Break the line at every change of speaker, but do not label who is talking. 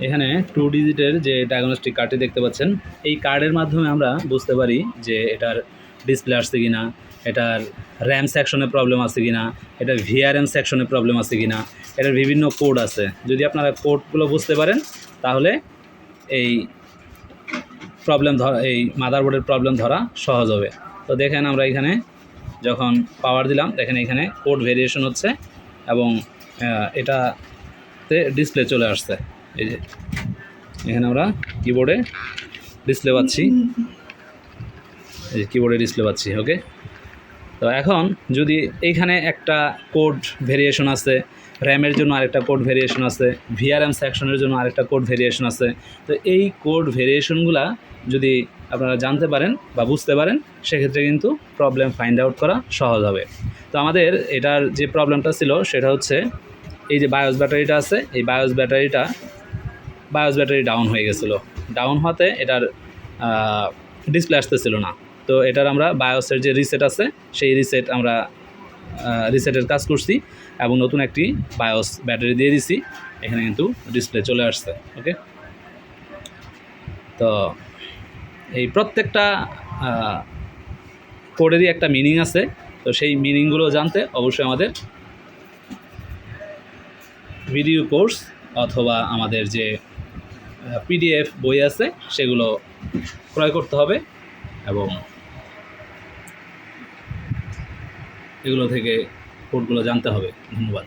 এখানে 2 ডিজিটের যে ডায়াগনস্টিক কার্ডটি দেখতে পাচ্ছেন, এই কার্ডের মাধ্যমে আমরা বুঝতে পারি যে এটার ডিসপ্লে আসছে কিনা, এটার র্যাম সেকশনে প্রবলেম আছে কিনা, এটার ভিআরএম সেকশনে প্রবলেম আছে কিনা, এটার বিভিন্ন কোড আছে। যদি আপনারা কোডগুলো বুঝতে পারেন তাহলে এই এই মাদারবোর্ডের প্রবলেম ধরা সহজ হবে। তো দেখেন আমরা এখানে যখন পাওয়ার দিলাম, দেখেন এখানে কোড ভেরিয়েশন হচ্ছে এবং এটাতে ডিসপ্লে চলে আসছে। এই যে এখানে আমরা কিবোর্ডে ডিসপ্লে পাচ্ছি, এই যে কিবোর্ডে ডিসপ্লে পাচ্ছি। ওকে, তো এখন যদি এইখানে একটা কোড ভেরিয়েশন আছে, র্যামের জন্য আরেকটা কোড ভেরিয়েশন আছে, ভিআরএম সেকশনের জন্য আরেকটা কোড ভেরিয়েশন আছে, তো এই কোড ভেরিয়েশনগুলা যদি আপনারা জানতে পারেন বা বুঝতে পারেন সেক্ষেত্রে কিন্তু প্রবলেম ফাইন্ড আউট করা সহজ হবে। তো আমাদের এটার যে প্রবলেমটা ছিল সেটা হচ্ছে এই যে বায়োস ব্যাটারিটা আছে, এই বায়োস ব্যাটারি ডাউন হয়ে গেছিলো। ডাউন হওয়াতে এটার ডিসপ্লে আসতেছিল না। তো এটার আমরা বায়োসের যে রিসেট আছে সেই আমরা রিসেটের কাজ করছি এবং নতুন একটি বায়োস ব্যাটারি দিয়ে দিছি। এখানে কিন্তু ডিসপ্লে চলে আসছে। ওকে, তো এই প্রত্যেকটা কোডেরই একটা মিনিং আছে। তো সেই মিনিংগুলো জানতে অবশ্যই আমাদের ভিডিও কোর্স অথবা আমাদের যে পিডিএফ বই আছে সেগুলো ক্রয় করতে হবে এবং এগুলো থেকে কোডগুলো জানতে হবে। ধন্যবাদ।